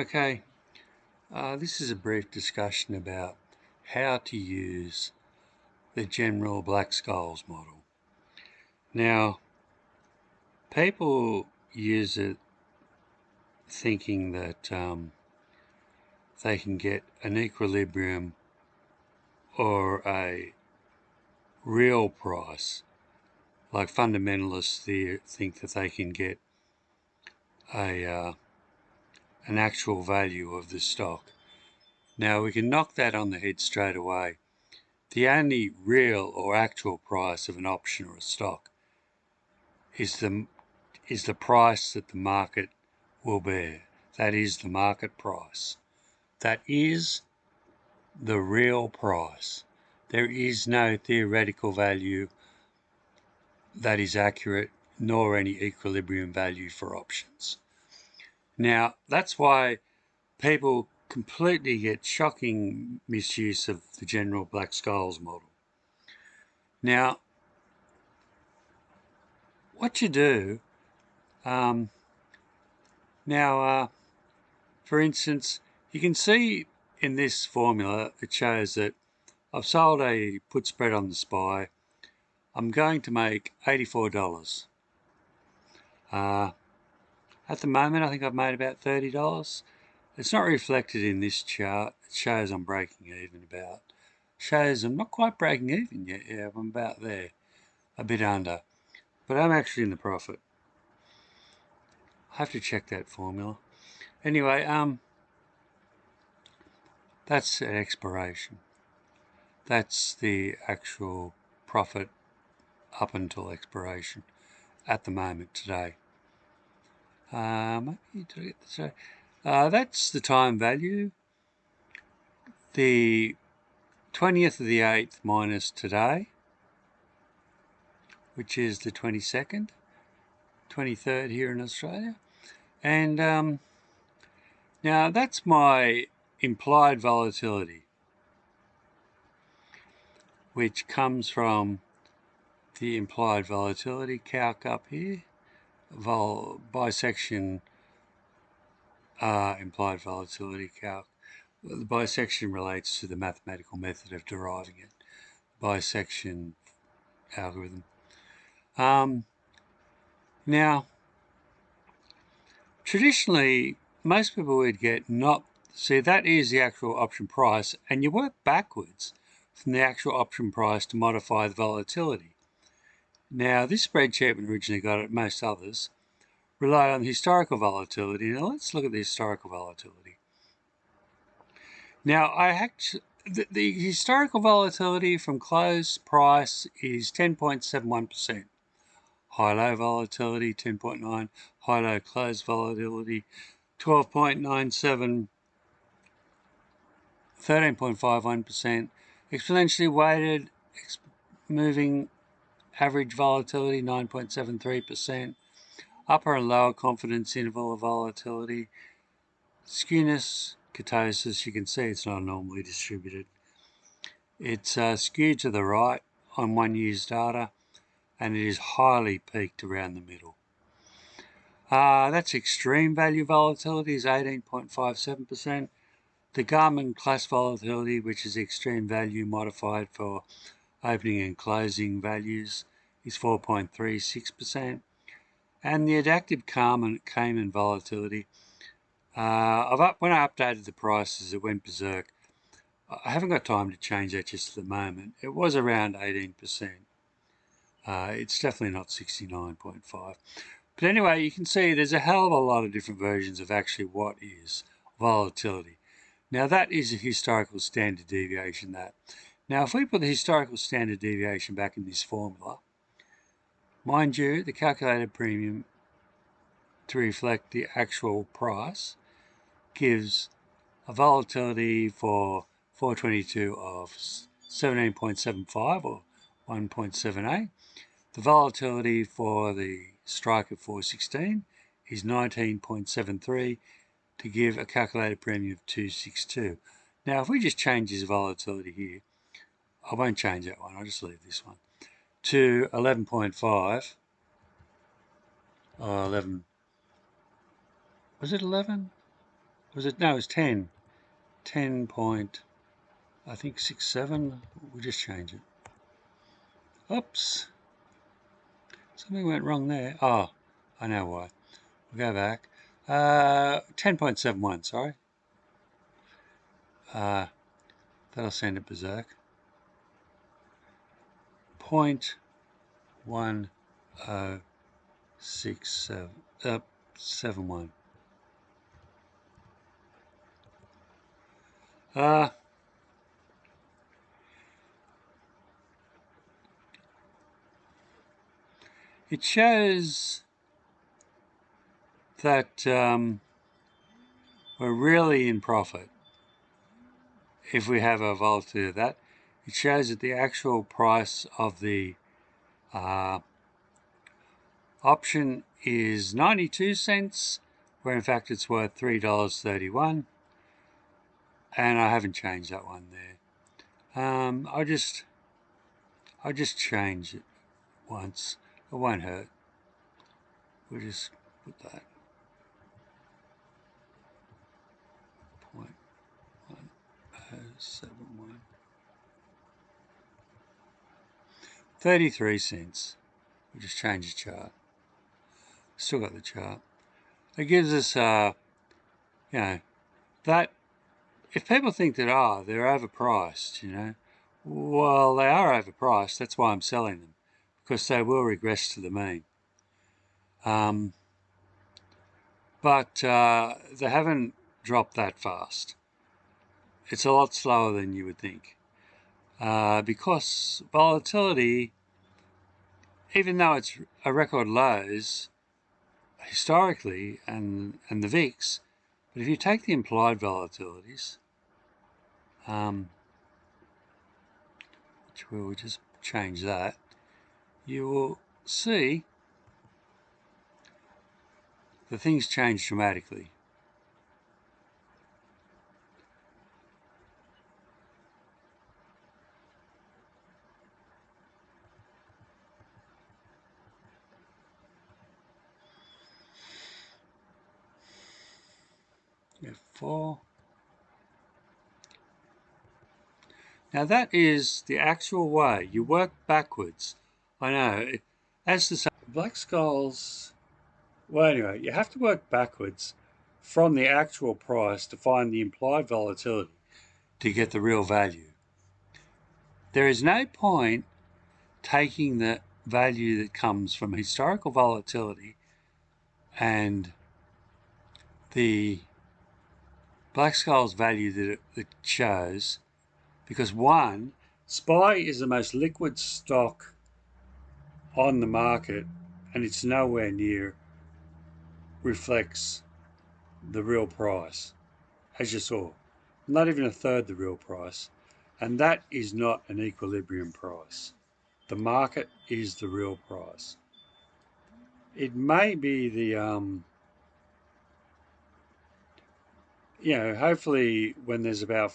Okay, this is a brief discussion about how to use the general Black Scholes model. Now, people use it thinking that they can get an equilibrium or a real price. Like fundamentalists think that they can get an actual value of the stock. Now, we can knock that on the head straight away. The only real or actual price of an option or a stock is the price that the market will bear. That is the market price. That is the real price. There is no theoretical value that is accurate, nor any equilibrium value for options. Now, that's why people completely get shocking misuse of the general Black Scholes model. Now, what you do, for instance, you can see in this formula, it shows that I've sold a put spread on the SPY. I'm going to make $84. At the moment, I think I've made about $30. It's not reflected in this chart. It shows I'm breaking even about. Shows I'm not quite breaking even yet. Yeah, I'm about there, a bit under. But I'm actually in the profit. I have to check that formula. Anyway, that's at expiration. That's the actual profit up until expiration at the moment today. Maybe did I get this right? That's the time value. The 20th of the 8th minus today, which is the 22nd, 23rd here in Australia. And now that's my implied volatility, which comes from the implied volatility calc up here, bisection implied volatility calc. The bisection relates to the mathematical method of deriving it, bisection algorithm. Now, traditionally, most people would get see that is the actual option price, and you work backwards from the actual option price to modify the volatility. Now, this spreadsheet when originally got it, most others, rely on historical volatility. Now, let's look at the historical volatility. Now, the historical volatility from close price is 10.71%. High-low volatility, 10.9. High-low close volatility, 12.97. 13.51%. Exponentially weighted moving average volatility, 9.73%. Upper and lower confidence interval of volatility. Skewness, ketosis, you can see it's not normally distributed. It's skewed to the right on 1 year's data, and it is highly peaked around the middle. That's extreme value volatility is 18.57%. The Garmin class volatility, which is extreme value modified for opening and closing values, is 4.36%. And the adaptive Cayman volatility, when I updated the prices, it went berserk. I haven't got time to change that just at the moment. It was around 18%. It's definitely not 69.5. But anyway, you can see there's a hell of a lot of different versions of actually what is volatility. Now that is a historical standard deviation. Now if we put the historical standard deviation back in this formula, mind you, the calculated premium to reflect the actual price gives a volatility for 422 of 17.75 or 1.78. The volatility for the strike of 416 is 19.73 to give a calculated premium of 262. Now if we just change this volatility here, I won't change that one, I'll just leave this one, to 11.5, or 11, was it 11? Was it? No, it was 10. 10 point, I think 67. We'll just change it. Oops. Something went wrong there. Oh, I know why. We'll go back. 10.71, sorry. That'll send it berserk. 0.106771. It shows that we're really in profit if we have a volatility of that. It shows that the actual price of the option is 92 cents, where in fact it's worth $3.31, and I haven't changed that one there. I'll just change it once. It won't hurt. We'll just put that 0.1071. 33 cents. We'll just change the chart. Still got the chart. It gives us, that if people think that, they're overpriced, well, they are overpriced. That's why I'm selling them, because they will regress to the mean. But they haven't dropped that fast. It's a lot slower than you would think. Because volatility, even though it's a record lows historically and the VIX, but if you take the implied volatilities, which we'll just change that, you will see the things change dramatically. F4. Now that is the actual way. You work backwards. I know. As to say, Black Scholes, well anyway, you have to work backwards from the actual price to find the implied volatility to get the real value. There is no point taking the value that comes from historical volatility and the Black Scholes value that it shows, because one, SPY is the most liquid stock on the market and it's nowhere near reflects the real price, as you saw. Not even a third the real price. And that is not an equilibrium price. The market is the real price. It may be the, hopefully when there's about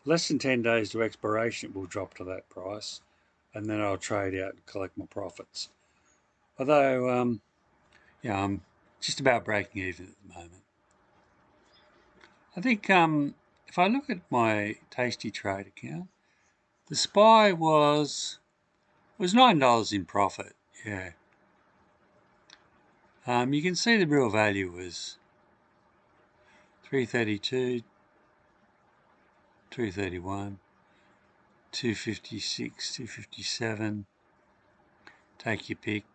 less than 10 days to expiration, it will drop to that price. And then I'll trade out and collect my profits. Although, I'm just about breaking even at the moment. I think if I look at my Tasty Trade account, the SPY was $9 in profit. Yeah. You can see the real value was 332, 331, 256, 257. Take your pick.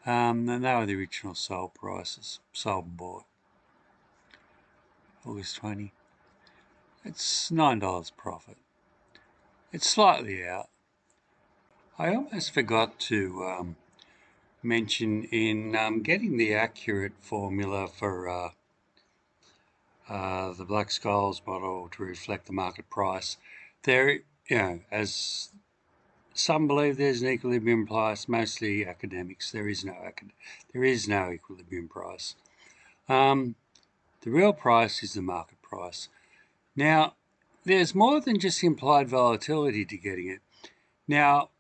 And they were the original sold prices, sold and bought. August 20. It's $9 profit. It's slightly out. I almost forgot to mention in getting the accurate formula for the Black Scholes model to reflect the market price. There, as some believe there's an equilibrium price, mostly academics. There is no equilibrium price. The real price is the market price. Now, there's more than just implied volatility to getting it. Now,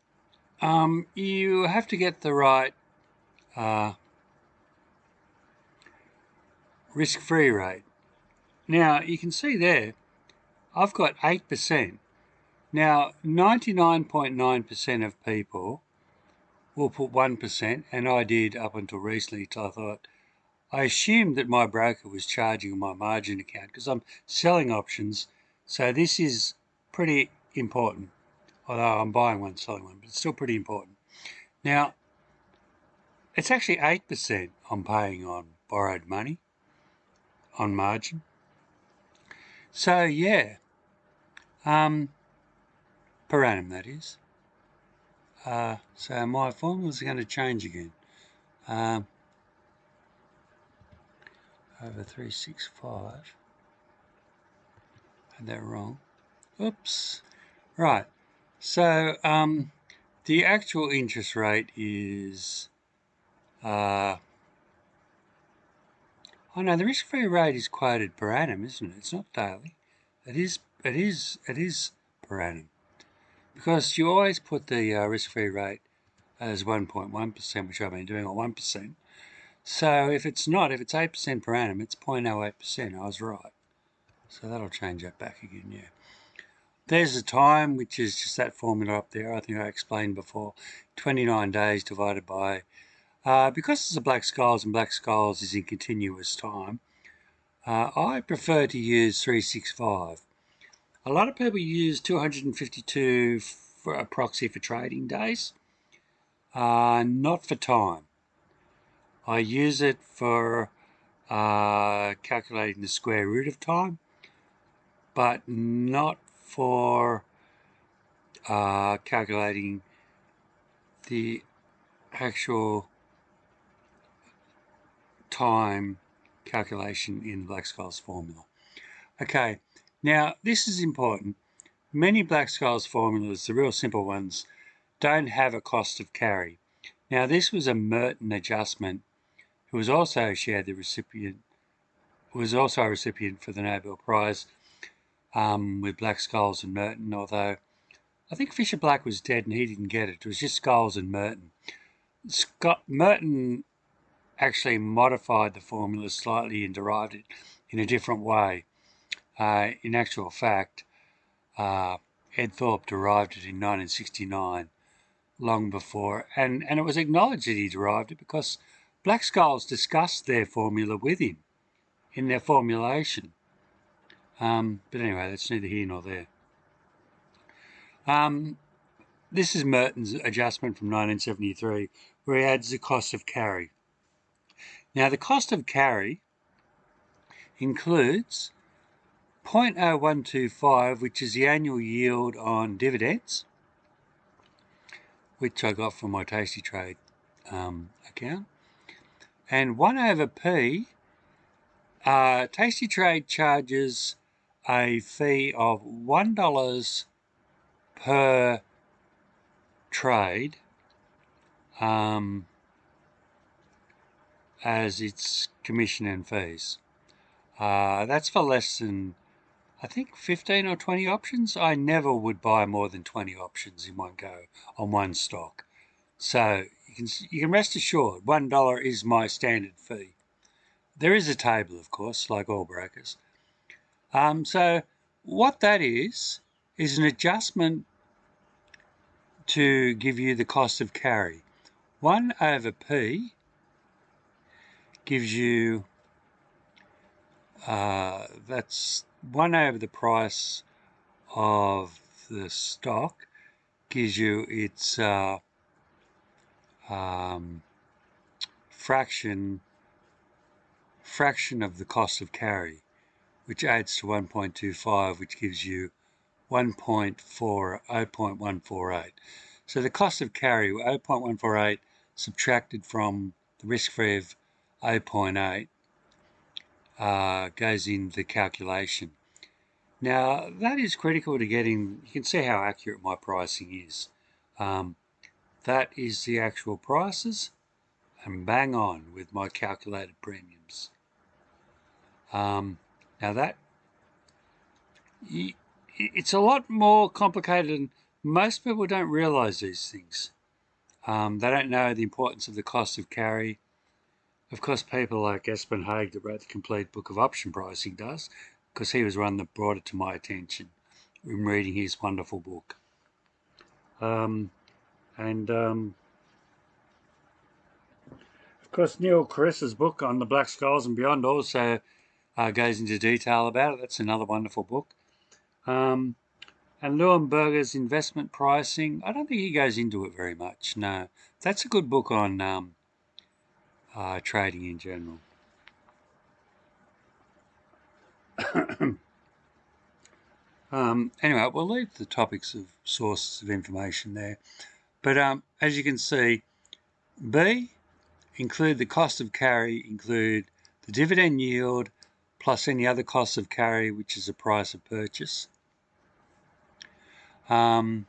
you have to get the right risk-free rate. Now, you can see there, I've got 8%. Now, 99.9% of people will put 1%, and I did up until recently. I assumed that my broker was charging my margin account because I'm selling options, so this is pretty important. Although I'm buying one, selling one, but it's still pretty important. Now, it's actually 8% I'm paying on borrowed money, on margin. So yeah, per annum that is. So my formulas are going to change again. Over 365. Had that wrong. Oops. Right. So the actual interest rate is oh no, the risk-free rate is quoted per annum, isn't it? It's not daily. It is per annum. Because you always put the risk-free rate as 1.1%, which I've been doing, or 1%. So if it's 8% per annum, it's 0.08%. I was right. So that'll change that back again, yeah. There's the time, which is just that formula up there. I think I explained before. 29 days divided by... because it's a Black Scholes and Black Scholes is in continuous time, I prefer to use 365. A lot of people use 252 for a proxy for trading days. Not for time. I use it for calculating the square root of time, but not for calculating the actual time calculation in the Black Scholes formula. Okay, now this is important. Many Black Scholes formulas, the real simple ones, don't have a cost of carry. Now this was a Merton adjustment, who was also a recipient for the Nobel Prize with Black Scholes and Merton, although I think Fisher Black was dead and he didn't get it. It was just Scholes and Merton. Merton actually modified the formula slightly and derived it in a different way. In actual fact, Ed Thorpe derived it in 1969, long before, and it was acknowledged that he derived it because Black Scholes discussed their formula with him in their formulation. But anyway, that's neither here nor there. This is Merton's adjustment from 1973, where he adds the cost of carry. Now, the cost of carry includes 0.0125, which is the annual yield on dividends, which I got from my Tasty Trade account, and 1 over P. Tasty Trade charges a fee of $1 per trade as its commission and fees. That's for less than, I think, 15 or 20 options. I never would buy more than 20 options in one go on one stock. So you can rest assured $1 is my standard fee. There is a table, of course, like all brokers. So what that is an adjustment to give you the cost of carry. 1 over P gives you, that's 1 over the price of the stock, gives you its fraction of the cost of carry, which adds to 1.25, which gives you 0.148. So the cost of carry, 0.148 subtracted from the risk-free of 0.8 goes in the calculation. Now that is critical to getting, you can see how accurate my pricing is. That is the actual prices, and bang on with my calculated premiums. Now that, it's a lot more complicated, and most people don't realize these things. They don't know the importance of the cost of carry. Of course, people like Espen Haig that wrote the complete book of option pricing does, because he was one that brought it to my attention in reading his wonderful book. Of course, Neil Chris's book on the Black Scholes and Beyond also goes into detail about it. That's another wonderful book. And Leuenberger's Investment Pricing, I don't think he goes into it very much, no. That's a good book on trading in general. Anyway, we'll leave the topics of sources of information there. But as you can see, B, include the cost of carry, include the dividend yield, plus any other costs of carry, which is the price of purchase. The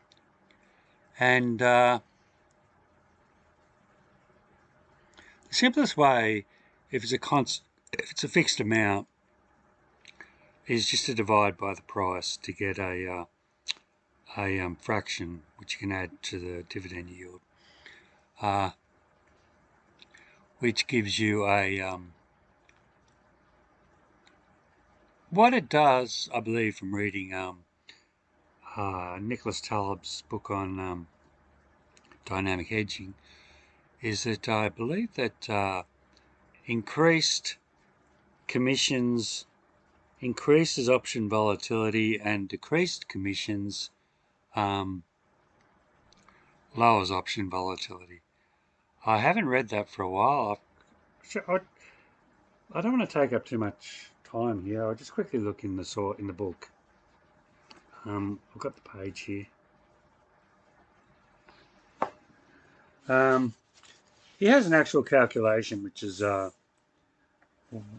simplest way, if it's a fixed amount, is just to divide by the price to get a fraction which you can add to the dividend yield, which gives you a what it does, I believe, from reading Nicholas Taleb's book on dynamic hedging, is that I believe that increased commissions increases option volatility and decreased commissions lowers option volatility. I haven't read that for a while. I don't want to take up too much time here. I'll just quickly look in the book. I've got the page here. He has an actual calculation, which is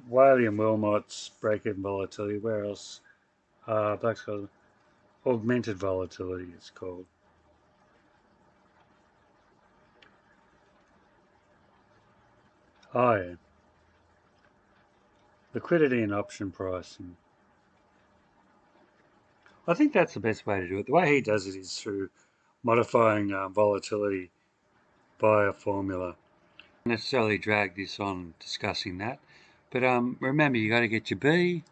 Whaley and Wilmot's break-even volatility. Where else? Black Scholes augmented volatility, it's called. Oh yeah. Liquidity and option pricing. I think that's the best way to do it. The way he does it is through modifying volatility by a formula. Not necessarily drag this on discussing that, but remember, you got to get your B,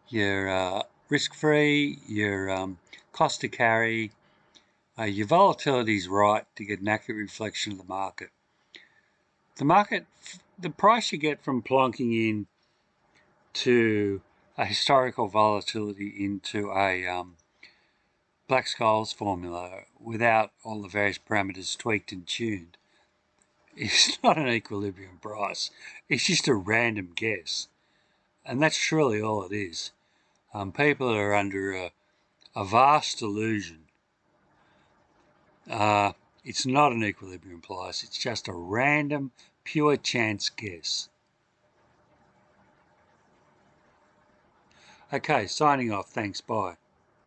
your risk-free, your cost to carry, your volatility is right to get an accurate reflection of the market. The price you get from plonking in to a historical volatility into a Black Scholes formula without all the various parameters tweaked and tuned is not an equilibrium price. It's just a random guess. And that's truly all it is. People are under a vast illusion. It's not an equilibrium price. It's just a random, pure chance guess. Okay, signing off. Thanks. Bye.